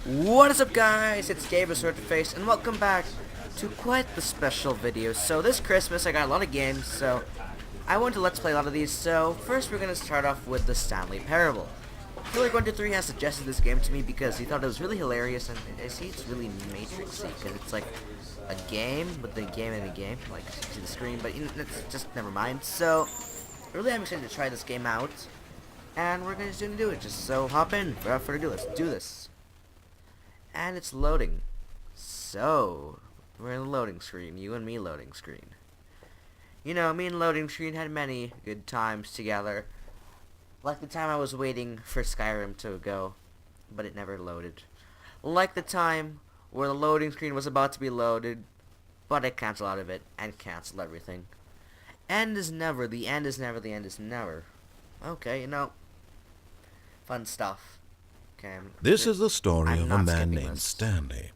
What is up, guys? It's Gabe of SwordtoFace, and welcome back to quite the special video. So this Christmas I got a lot of games, so I want to let's play a lot of these. So first we're going to start off with the Stanley Parable. Killer123 has suggested this game to me because he thought it was really hilarious, and I see it's really Matrixy because it's like a game, but the game in a game, like you see the screen, but it's just never mind. So really I'm excited to try this game out, and we're going to do it. Just so hop in, without further ado, let's do this. And it's loading. So we're in the loading screen, you and me loading screen. You know, me and loading screen had many good times together. Like the time I was waiting for Skyrim to go, but it never loaded. Like the time where the loading screen was about to be loaded, but I canceled out of it and canceled everything. End is never, the end is never, the end is never. Okay, you know, fun stuff. Okay, This is the story of a man named Stanley.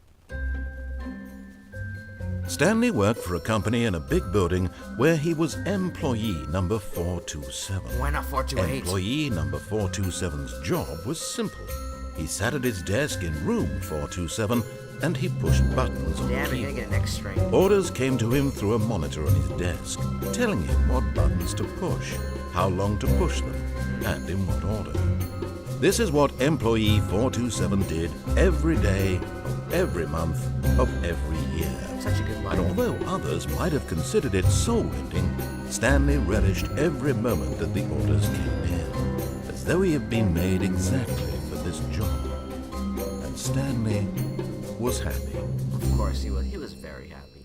Stanley worked for a company in a big building where he was employee number 427. Why not 428? Employee number 427's job was simple. He sat at his desk in room 427 and he pushed buttons on the Damn, you're gonna get an X string. Orders came to him through a monitor on his desk, telling him what buttons to push, how long to push them, and in what order. This is what employee 427 did every day of every month of every year. Such a good line. And although others might have considered it soul-ending, Stanley relished every moment that the orders came in, as though he had been made exactly for this job. And Stanley was happy. Of course he was. He was very happy.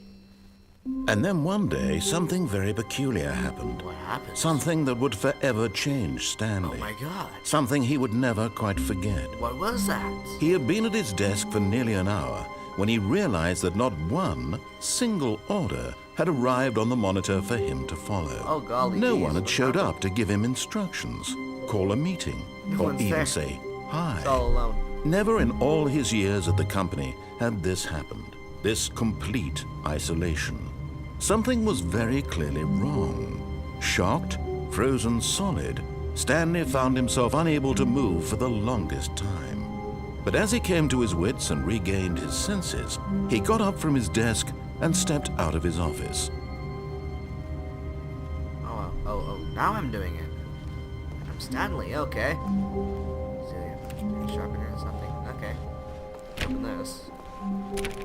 And then one day, something very peculiar happened. What happened? Something that would forever change Stanley. Oh my God. Something he would never quite forget. What was that? He had been at his desk for nearly an hour when he realized that not one single order had arrived on the monitor for him to follow. Oh golly. No geez, one had what showed happened? up to give him instructions, call a meeting, No or one's even there. say hi. It's all alone. Never in all his years at the company had this happened, this complete isolation. Something was very clearly wrong. Shocked, frozen solid, Stanley found himself unable to move for the longest time. But as he came to his wits and regained his senses, he got up from his desk and stepped out of his office. Oh, now I'm doing it. I'm Stanley, okay. Sharpener or something. Okay. Open this.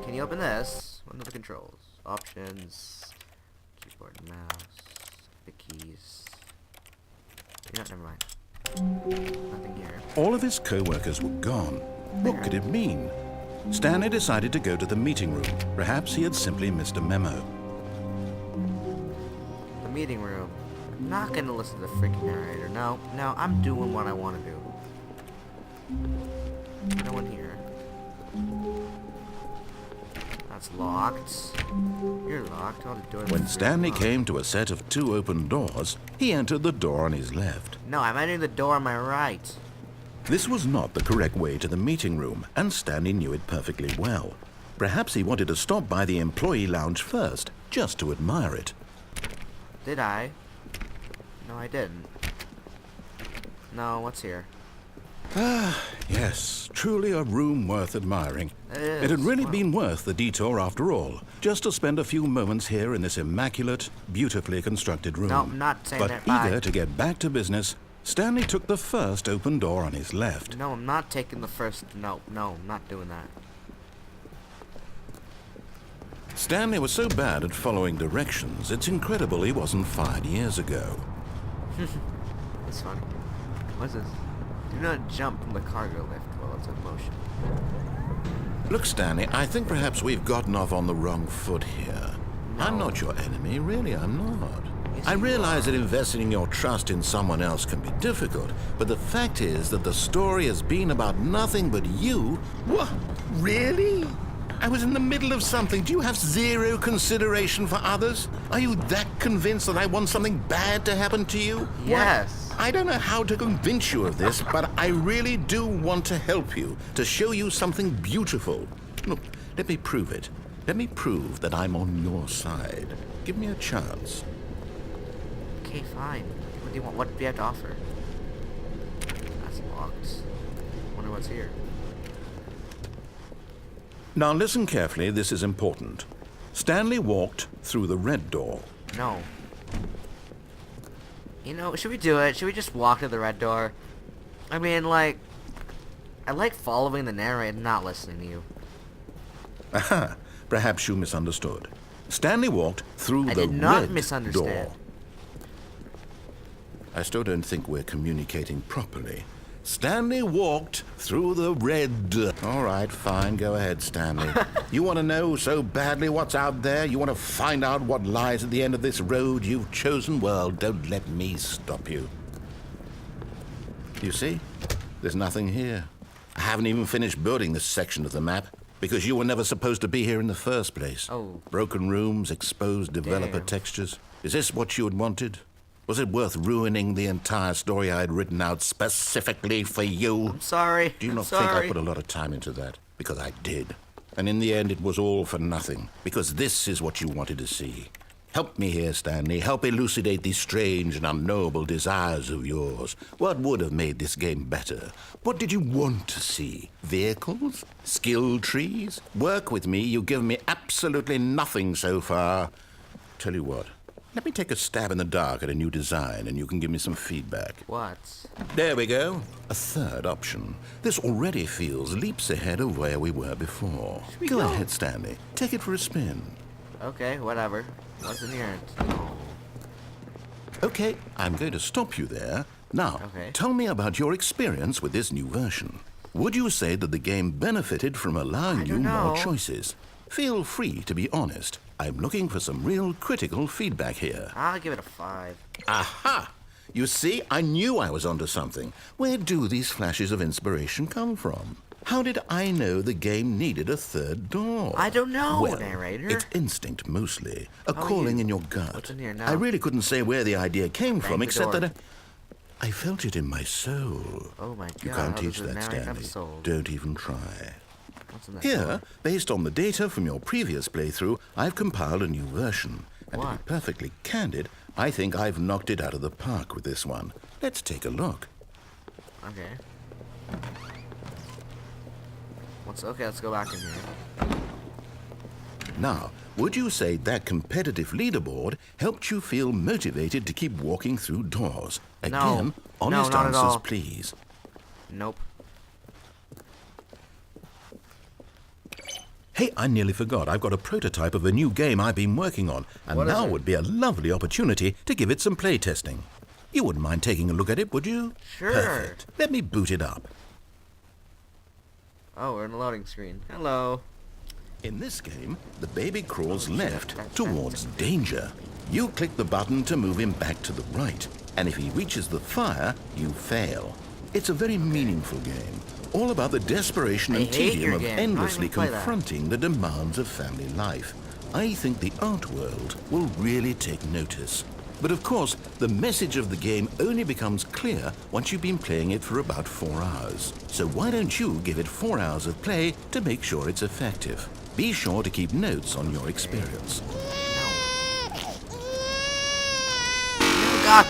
Can you open this? What are the controls? Options. Keyboard, mouse. The keys. No, never mind. Nothing here. All of his co-workers were gone. What could it mean? Stanley decided to go to the meeting room. Perhaps he had simply missed a memo. The meeting room. I'm not gonna listen to the freaking narrator. No, I'm doing what I want to do. No one here. That's locked. You're locked. All the doors When are Stanley locked. came to a set of two open doors, he entered the door on his left. No, I'm entering the door on my right. This was not the correct way to the meeting room, and Stanley knew it perfectly well. Perhaps he wanted to stop by the employee lounge first, just to admire it. Did I? No, I didn't. No, what's here? Yes, truly a room worth admiring. It It had is, really wow. been worth the detour after all, just to spend a few moments here in this immaculate, beautifully constructed room. No, I'm not saying But that. Bye. eager to get back to business, Stanley took the first open door on his left. No, I'm not taking the first. No, I'm not doing that. Stanley was so bad at following directions, it's incredible he wasn't fired years ago. It's funny. What's this? Do not jump from the cargo lift while it's in motion. Look, Stanley, I think perhaps we've gotten off on the wrong foot here. No. I'm not your enemy, really, I'm not. Yes, I you realize are. that investing your trust in someone else can be difficult, but the fact is that the story has been about nothing but you. What? Really? I was in the middle of something. Do you have zero consideration for others? Are you that convinced that I want something bad to happen to you? Yes. I don't know how to convince you of this, but I really do want to help you, to show you something beautiful. Look, let me prove it. Let me prove that I'm on your side. Give me a chance. Okay, fine. What do you want? What do you have to offer? That's locked. Wonder what's here. Now listen carefully, this is important. Stanley walked through the red door. No. You know, should we do it? Should we just walk to the red door? I mean, like, I like following the narrator, not listening to you. Aha, perhaps you misunderstood. Stanley walked through I the did not red misunderstand. door. I still don't think we're communicating properly. Stanley walked through the red... All right, fine, go ahead, Stanley. You want to know so badly what's out there? You want to find out what lies at the end of this road you've chosen? Well, don't let me stop you. You see? There's nothing here. I haven't even finished building this section of the map because you were never supposed to be here in the first place. Oh. Broken rooms, exposed developer Damn. textures. Is this what you had wanted? Was it worth ruining the entire story I had written out specifically for you? I'm sorry. Do you not I'm think sorry. I put a lot of time into that? Because I did. And in the end, it was all for nothing. Because this is what you wanted to see. Help me here, Stanley. Help elucidate these strange and unknowable desires of yours. What would have made this game better? What did you want to see? Vehicles? Skill trees? Work with me. You've given me absolutely nothing so far. Tell you what. Let me take a stab in the dark at a new design, and you can give me some feedback. What? There we go. A third option. This already feels leaps ahead of where we were before. Go ahead, Stanley. Take it for a spin. Okay, whatever. What's in here? Oh. Okay, I'm going to stop you there. Now, Okay. tell me about your experience with this new version. Would you say that the game benefited from allowing you don't more know. choices? Feel free to be honest. I'm looking for some real critical feedback here. I'll give it a 5. Aha! You see, I knew I was onto something. Where do these flashes of inspiration come from? How did I know the game needed a third door? I don't know, well, narrator. It's instinct mostly, a calling in your gut. What's in here now? I really couldn't say where the idea came from, the except door. that I felt it in my soul. Oh my god. You can't how teach does the that, narrator have Stanley. a soul? Don't even try. What's in that Here, door? based on the data from your previous playthrough, I've compiled a new version. And to be What? perfectly candid, I think I've knocked it out of the park with this one. Let's take a look. Okay. Okay, let's go back in here. Now, would you say that competitive leaderboard helped you feel motivated to keep walking through doors? Again, honest not at all. answers, please. Nope. Hey, I nearly forgot. I've got a prototype of a new game I've been working on, and What is now it? would be a lovely opportunity to give it some play testing. You wouldn't mind taking a look at it, would you? Sure. Perfect. Let me boot it up. Oh, we're in a loading screen. Hello. In this game, the baby crawls left towards danger. You click the button to move him back to the right, and if he reaches the fire, you fail. It's a very meaningful game, all about the desperation and I hate tedium your of game. I'm not endlessly gonna play that. confronting the demands of family life. I think the art world will really take notice. But of course, the message of the game only becomes clear once you've been playing it for about 4 hours. So why don't you give it 4 hours of play to make sure it's effective? Be sure to keep notes on your experience. Oh god.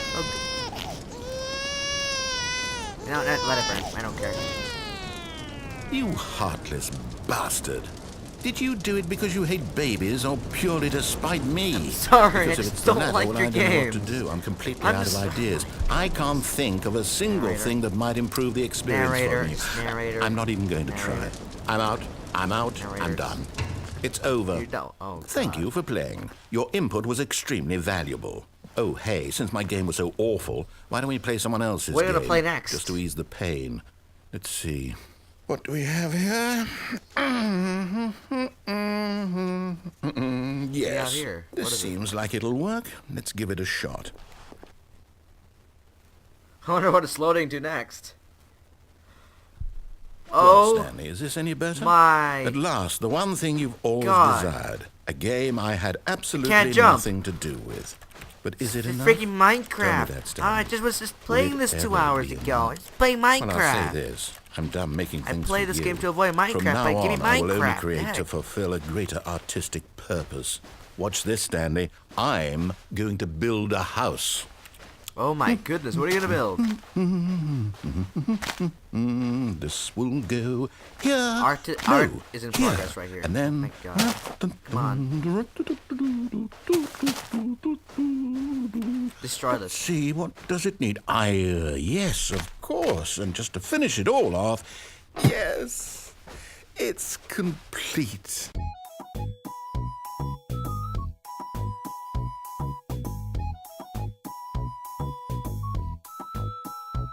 No, let it burn. I don't care. You heartless bastard. Did you do it because you hate babies or purely to spite me? I'm sorry, Because I if just it's the don't latter, like well, your I don't know what games. to do. I'm completely I'm out just- of ideas. I can't think of a single Narrator. thing that might improve the experience Narrator. for me. Narrator. I'm not even going to try. Narrator. I'm out. I'm Narrator. done. It's over. You don't. Oh, Thank God. you for playing. Your input was extremely valuable. Oh, hey, since my game was so awful, why don't we play someone else's What are you game? gonna play next? Just to ease the pain. Let's see. What do we have here? Yes. here? This What is it? seems like it'll work. Let's give it a shot. I wonder what it's loading to next. Well, Oh Stanley, is this any better? my. At last, the one thing you've always God. desired. A game I had absolutely Can't jump. nothing to do with. But is it It's enough? freaking Minecraft. Tell me that, Stanley. I just was just Will playing it this 2 ever hours be ago. enough? Just playing Well, I'll say Minecraft. this. I'm done making I things play for this you. game to avoid Minecraft, From now like, give me on, I will only Minecraft, create heck. to fulfill a greater artistic purpose. Watch this, Stanley. I'm going to build a house. Oh my goodness, what are you gonna build? This will go here. Art is in progress right here. And then... Oh my god. Come on. Destroy this. See, what does it need? Yes, of course. And just to finish it all off, yes, it's complete.